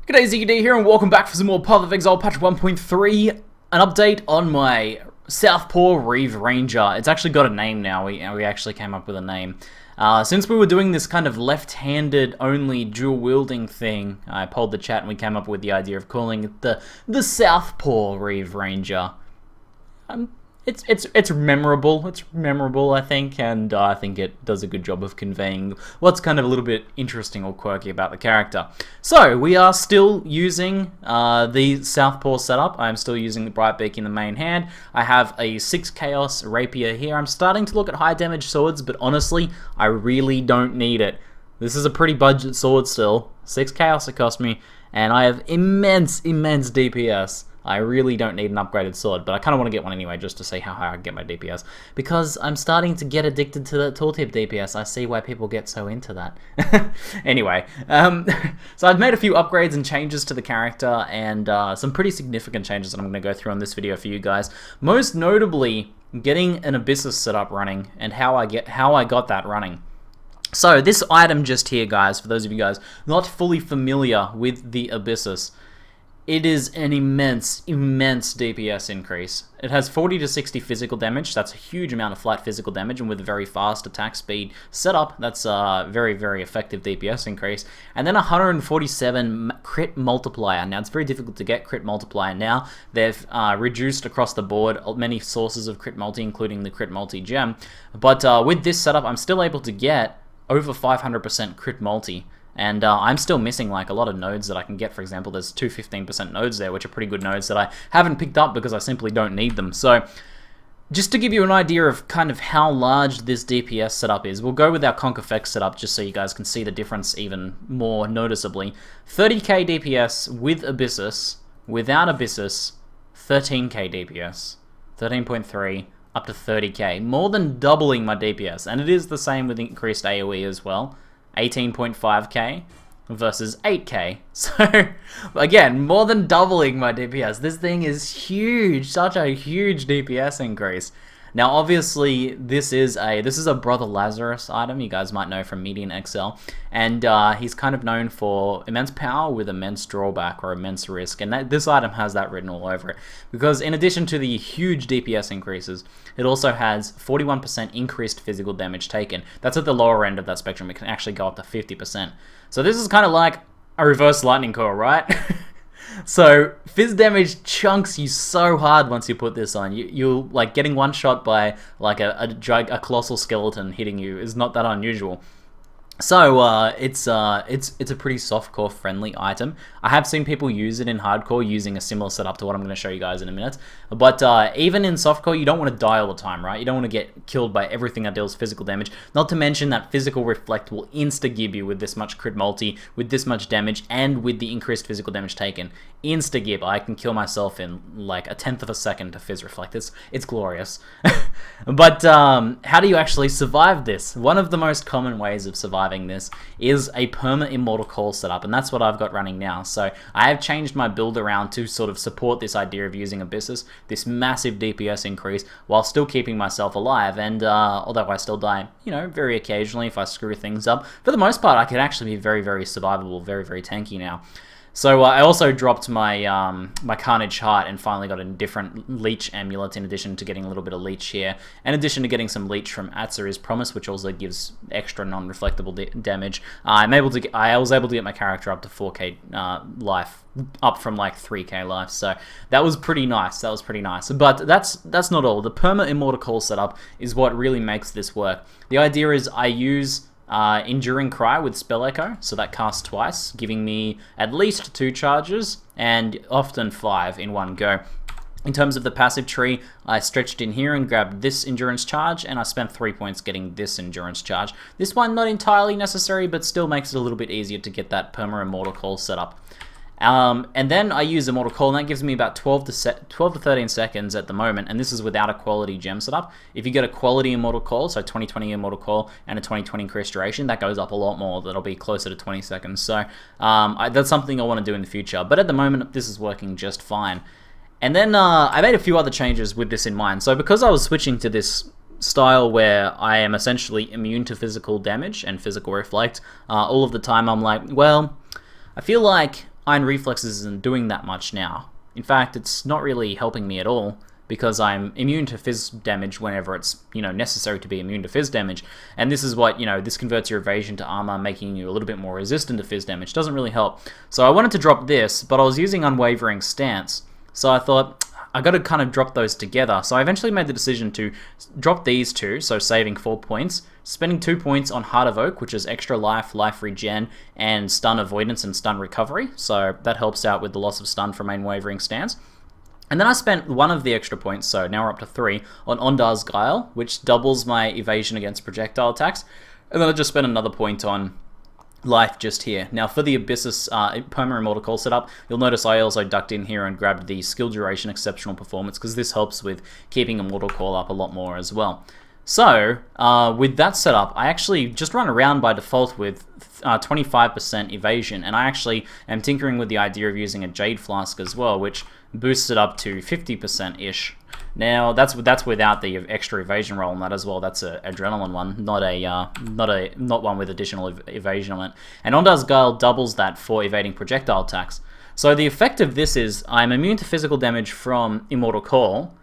G'day, ZiggyD here, and welcome back for some more Path of Exile patch 1.3. An update on my Southpaw Reave Ranger. It's actually got a name now. We actually came up with a name. Since we were doing this kind of left-handed only dual-wielding thing, I polled the chat and we came up with the idea of calling it the Southpaw Reave Ranger. It's memorable. It's memorable, I think, and I think it does a good job of conveying what's kind of a little bit interesting or quirky about the character. So we are still using the Southpaw setup. I'm still using the Brightbeak in the main hand. I have a 6 Chaos Rapier here. I'm starting to look at high damage swords, but honestly, I really don't need it. This is a pretty budget sword still. 6 Chaos it cost me, and I have immense DPS. I really don't need an upgraded sword, but I kind of want to get one anyway just to see how high I can get my DPS, because I'm starting to get addicted to the tooltip DPS. I see why people get so into that. Anyway, so I've made a few upgrades and changes to the character, and some pretty significant changes that I'm going to go through on this video for you guys. Most notably, getting an Abyssus setup running, and how I got that running. So this item just here, guys, for those of you guys not fully familiar with the Abyssus, it is an immense DPS increase. It has 40 to 60 physical damage. That's a huge amount of flat physical damage, and with a very fast attack speed setup, that's a very effective DPS increase. And then 147 crit multiplier. Now, it's very difficult to get crit multiplier now. They've reduced across the board many sources of crit multi, including the crit multi gem. But with this setup, I'm still able to get over 500% crit multi. And I'm still missing like a lot of nodes that I can get. For example, there's two 15% nodes there, which are pretty good nodes that I haven't picked up because I simply don't need them. So just to give you an idea of kind of how large this DPS setup is, we'll go with our Conk Effect setup just so you guys can see the difference even more noticeably. 30k DPS with Abyssus, without Abyssus, 13k DPS, 13.3 up to 30k, more than doubling my DPS. And it is the same with increased AoE as well. 18.5k versus 8k. So, again, more than doubling my DPS. This thing is huge, such a huge DPS increase. Now, obviously, this is a Brother Lazarus item, you guys might know from Median Exile, and he's kind of known for immense power with immense drawback or immense risk, and this item has that written all over it, because in addition to the huge DPS increases, it also has 41% increased physical damage taken. That's at the lower end of that spectrum. It can actually go up to 50%. So this is kind of like a reverse lightning coil, right? So, fizz damage chunks you so hard once you put this on. You're like getting one shot by like a colossal skeleton hitting you is not that unusual. So it's a pretty softcore friendly item. I have seen people use it in hardcore using a similar setup to what I'm going to show you guys in a minute. But even in softcore, you don't want to die all the time, right? You don't want to get killed by everything that deals physical damage. Not to mention that physical reflect will insta-gib you with this much crit multi, with this much damage, and with the increased physical damage taken. Insta-gib. I can kill myself in like 1/10 of a second to fizz reflect. It's glorious. But how do you actually survive this? One of the most common ways of surviving this is a perma immortal call setup, and that's what I've got running now. So I have changed my build around to sort of support this idea of using Abyssus, this massive DPS increase, while still keeping myself alive. And although I still die, you know, very occasionally if I screw things up, for the most part I can actually be very survivable, very tanky now. So I also dropped my my Carnage Heart and finally got a different Leech Amulet in addition to getting a little bit of Leech here. In addition to getting some Leech from Atziri's Promise, which also gives extra non-reflectable damage. I was able to get my character up to 4k life, up from like 3k life. So that was pretty nice. But that's not all. The Perma Immortal Call setup is what really makes this work. The idea is I use Enduring Cry with Spell Echo, so that casts twice, giving me at least 2 charges, and often 5 in one go. In terms of the passive tree, I stretched in here and grabbed this Endurance charge, and I spent 3 points getting this Endurance charge. This one not entirely necessary, but still makes it a little bit easier to get that Perma Immortal Call set up. And then I use Immortal Call, and that gives me about 12 to 13 seconds at the moment, and this is without a quality gem setup. If you get a quality Immortal Call, so 2020 Immortal Call and a 2020 increased duration, that goes up a lot more. That'll be closer to 20 seconds. So that's something I want to do in the future, but at the moment this is working just fine. And then I made a few other changes with this in mind. So because I was switching to this style where I am essentially immune to physical damage and physical reflect all of the time, I'm like, well, I feel like Iron Reflexes isn't doing that much now. In fact, it's not really helping me at all, because I'm immune to phys damage whenever it's, necessary to be immune to phys damage. And this is what, this converts your evasion to armor, making you a little bit more resistant to phys damage. Doesn't really help. So I wanted to drop this, but I was using Unwavering Stance. So I thought, I got to kind of drop those together. So I eventually made the decision to drop these two, so saving 4 points, spending 2 points on Heart of Oak, which is extra life, life regen, and stun avoidance and stun recovery. So that helps out with the loss of stun from Unwavering Stance. And then I spent one of the extra points, so now we're up to 3, on Ondar's Guile, which doubles my evasion against projectile attacks. And then I just spent another point on life just here. Now for the Abyssus Perma Immortal Call setup, you'll notice I also ducked in here and grabbed the Skill Duration Exceptional Performance, because this helps with keeping Immortal Call up a lot more as well. So, with that setup, I actually just run around by default with 25% evasion, and I actually am tinkering with the idea of using a Jade Flask as well, which boosts it up to 50%-ish. Now, that's without the extra evasion roll on that as well. That's an adrenaline one, not one with additional evasion on it. And Ondar's Guile doubles that for evading projectile attacks. So the effect of this is I'm immune to physical damage from Immortal Call.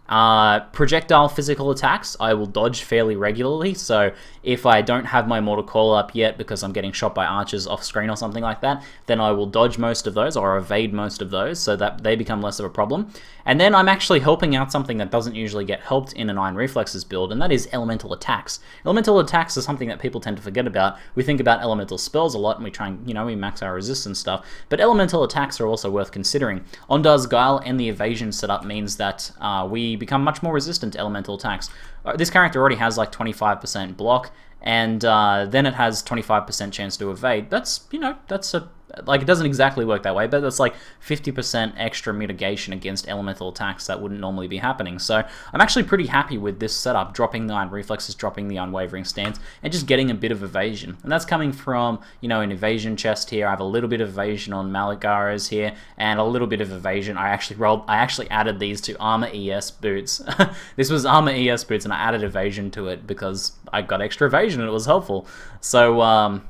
Projectile physical attacks I will dodge fairly regularly, so if I don't have my Immortal Call up yet because I'm getting shot by archers off screen or something like that, then I will dodge most of those or evade most of those so that they become less of a problem. And then I'm actually helping out something that doesn't usually get helped in an Iron Reflexes build, and that is elemental attacks. Elemental attacks is something that people tend to forget about. We think about elemental spells a lot and we try and, we max our resistance stuff, but elemental attacks are also worth considering. Ondar's Guile and the evasion setup means that we become much more resistant to elemental attacks. This character already has like 25% block, and then it has 25% chance to evade. That's, that's it doesn't exactly work that way, but that's like 50% extra mitigation against elemental attacks that wouldn't normally be happening. So I'm actually pretty happy with this setup, dropping the Iron Reflexes, dropping the Unwavering Stance, and just getting a bit of evasion. And that's coming from, an evasion chest here. I have a little bit of evasion on Malagaras here, and a little bit of evasion. I actually added these to Armor ES boots. This was Armor ES boots, and I added evasion to it because I got extra evasion and it was helpful. So,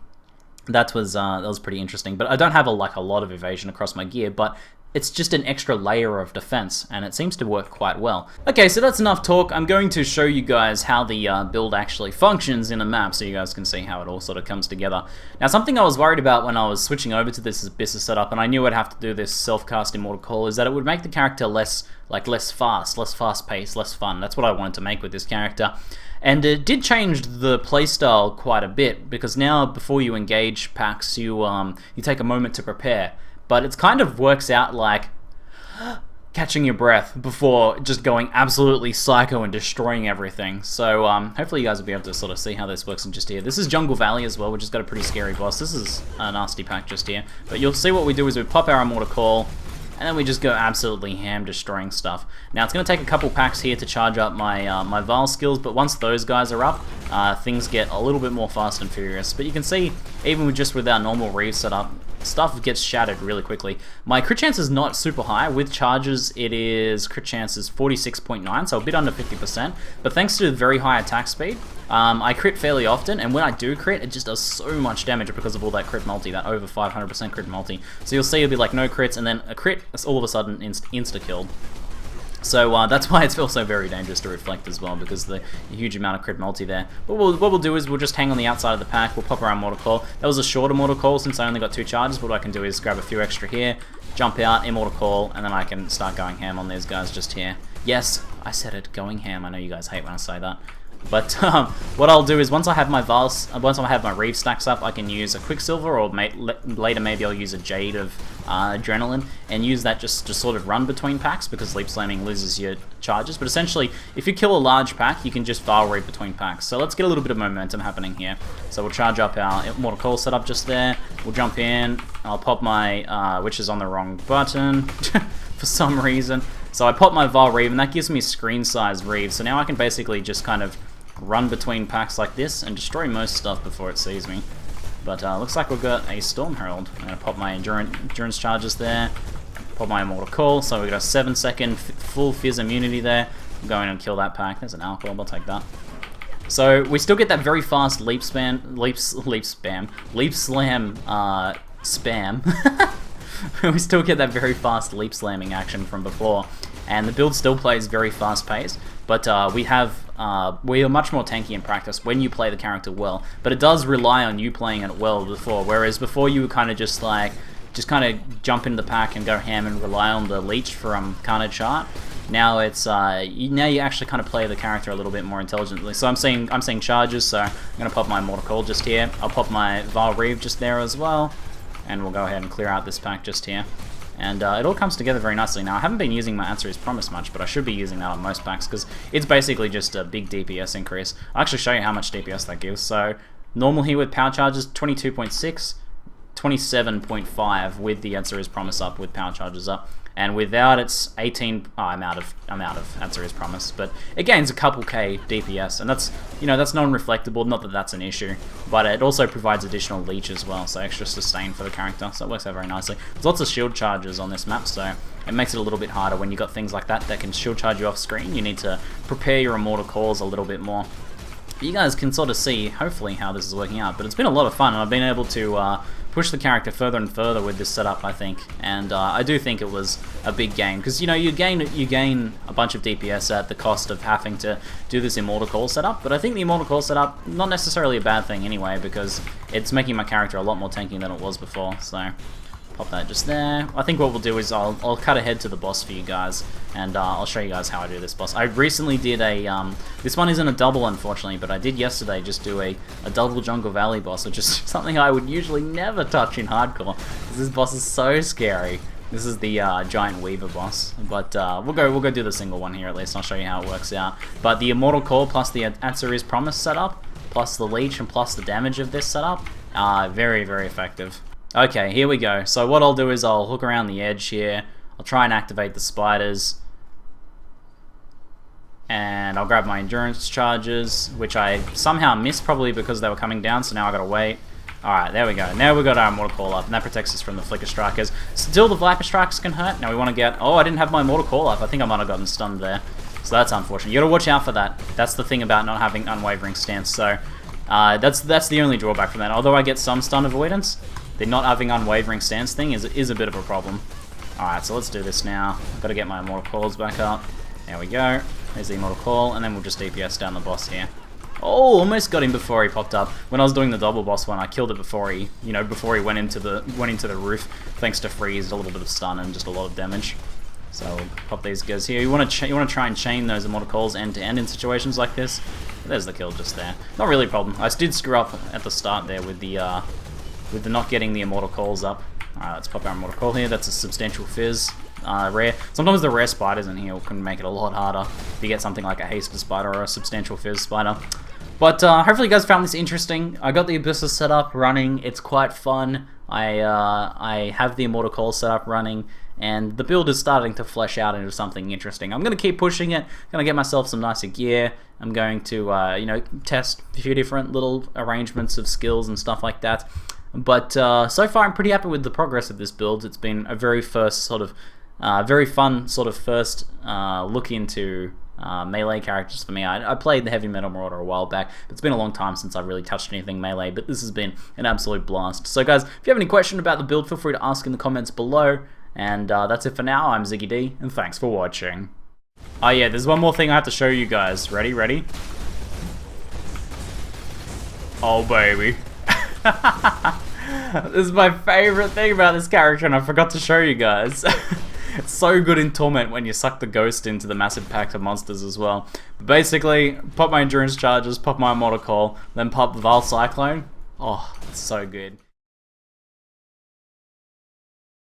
that was pretty interesting, but I don't have a lot of evasion across my gear, but it's just an extra layer of defense, and it seems to work quite well. Okay, so that's enough talk. I'm going to show you guys how the build actually functions in a map, so you guys can see how it all sort of comes together. Now, something I was worried about when I was switching over to this Abyssus setup, and I knew I'd have to do this self-cast Immortal Call, is that it would make the character less fast-paced, less fun. That's what I wanted to make with this character. And it did change the playstyle quite a bit, because now before you engage packs, you take a moment to prepare. But it kind of works out like catching your breath before just going absolutely psycho and destroying everything. So hopefully you guys will be able to sort of see how this works in just here. This is Jungle Valley as well, which has got a pretty scary boss. This is a nasty pack just here. But you'll see what we do is we pop our Immortal Call, and then we just go absolutely ham destroying stuff. Now it's going to take a couple packs here to charge up my my Vile skills, but once those guys are up, things get a little bit more fast and furious. But you can see, even with our normal Reave setup, stuff gets shattered really quickly. My crit chance is not super high. With charges, crit chance is 46.9, so a bit under 50%. But thanks to very high attack speed, I crit fairly often, and when I do crit, it just does so much damage because of all that crit multi, that over 500% crit multi. So you'll see it'll be like no crits, and then a crit, all of a sudden insta-killed. So that's why it's also very dangerous to reflect as well, because the huge amount of crit multi there. But what we'll do is we'll just hang on the outside of the pack, we'll pop our Immortal Call. That was a shorter Immortal Call since I only got 2 charges, but what I can do is grab a few extra here, jump out, Immortal Call, and then I can start going ham on these guys just here. Yes, I said it, going ham. I know you guys hate when I say that. But what I'll do is once I have my Reave stacks up, I can use a Quicksilver, or later maybe I'll use a Jade of Adrenaline, and use that just to sort of run between packs, because Leap Slamming loses your charges. But essentially, if you kill a large pack, you can just Vile Reave between packs. So let's get a little bit of momentum happening here. So we'll charge up our Immortal Call setup just there. We'll jump in. I'll pop my, which is on the wrong button for some reason. So I pop my Vile Reave, and that gives me screen size Reave. So now I can basically just kind of run between packs like this and destroy most stuff before it sees me. But looks like we've got a Storm Herald. I'm going to pop my endurance charges there, pop my Immortal Call, so we've got a 7-second full Fizz immunity there. I'm going to kill that pack. There's an Alcohol, I'll take that. So we still get that very fast Leap Slam spam. we still get that very fast leap slamming action from before, and the build still plays very fast paced. But we are much more tanky in practice when you play the character well. But it does rely on you playing it well before. Whereas before you were kind of just kind of jump into the pack and go ham and rely on the leech from Carnage Chart. Now it's now you actually kind of play the character a little bit more intelligently. So I'm seeing charges. So I'm gonna pop my Immortal Call just here. I'll pop my Vile Reave just there as well, and we'll go ahead and clear out this pack just here. And it all comes together very nicely. Now, I haven't been using my Answer is Promise much, but I should be using that on most packs, because it's basically just a big DPS increase. I'll actually show you how much DPS that gives. So, normal here with power charges, 22.6, 27.5 with the Answer is Promise up, with power charges up. And without, it's 18. Oh, I'm out of Answer is Promise, but it gains a couple K DPS, and that's that's non-reflectable. Not that that's an issue, but it also provides additional leech as well, so extra sustain for the character. So it works out very nicely. There's lots of shield charges on this map, so it makes it a little bit harder when you got things like that can shield charge you off screen. You need to prepare your Immortal Calls a little bit more. You guys can sort of see, hopefully, how this is working out, but it's been a lot of fun, and I've been able to push the character further and further with this setup, I think, and I do think it was a big gain, because you gain a bunch of DPS at the cost of having to do this Immortal Call setup, but I think the Immortal Call setup, not necessarily a bad thing anyway, because it's making my character a lot more tanky than it was before, so pop that just there. I think what we'll do is I'll cut ahead to the boss for you guys, and I'll show you guys how I do this boss. I recently did a, this one isn't a double unfortunately, but I did yesterday just do a double Jungle Valley boss, which is something I would usually never touch in hardcore, because this boss is so scary. This is the Giant Weaver boss, but we'll go do the single one here at least, and I'll show you how it works out. But the Immortal Call plus the Answer is Promise setup, plus the leech and plus the damage of this setup, very, very effective. Okay, here we go. So what I'll do is I'll hook around the edge here. I'll try and activate the spiders. And I'll grab my endurance charges, which I somehow missed probably because they were coming down, so now I gotta wait. Alright, there we go. Now we've got our Immortal Call up, and that protects us from the Flicker Strikers. Still, the Viper Strikes can hurt. Now we want to get... Oh, I didn't have my Immortal Call up. I think I might have gotten stunned there. So that's unfortunate. You gotta watch out for that. That's the thing about not having Unwavering Stance. So that's the only drawback from that. Although I get some stun avoidance, the not having Unwavering Stance thing is a bit of a problem. Alright, so let's do this now. I've got to get my Immortal Calls back up. There we go. There's the Immortal Call, and then we'll just DPS down the boss here. Oh, almost got him before he popped up. When I was doing the double boss one, I killed it before he, before he went into the roof, thanks to freeze, a little bit of stun and just a lot of damage. So we'll pop these guys here. You want to try and chain those Immortal Calls end to end in situations like this. There's the kill just there. Not really a problem. I did screw up at the start there with the not getting the Immortal Calls up. Alright, let's pop our Immortal Call here. That's a Substantial Fizz. Rare. Sometimes the rare spiders in here can make it a lot harder if you get something like a Hasted Spider or a Substantial Fizz Spider. But hopefully you guys found this interesting. I got the Abyssus set up running. It's quite fun. I have the Immortal Call set up running, and the build is starting to flesh out into something interesting. I'm going to keep pushing it. I'm going to get myself some nicer gear. I'm going to test a few different little arrangements of skills and stuff like that. But so far I'm pretty happy with the progress of this build. It's been a very fun sort of first look into melee characters for me. I played the Heavy Metal Marauder a while back, but it's been a long time since I've really touched anything melee, but this has been an absolute blast. So guys, if you have any question about the build, feel free to ask in the comments below, and that's it for now. I'm ZiggyD, and thanks for watching. Oh yeah, there's one more thing I have to show you guys. Ready? Oh baby. This is my favorite thing about this character, and I forgot to show you guys. It's so good in Torment when you suck the Ghost into the massive pack of monsters as well. But basically, pop my endurance charges, pop my Immortal Call, then pop the Vile Cyclone. Oh, it's so good.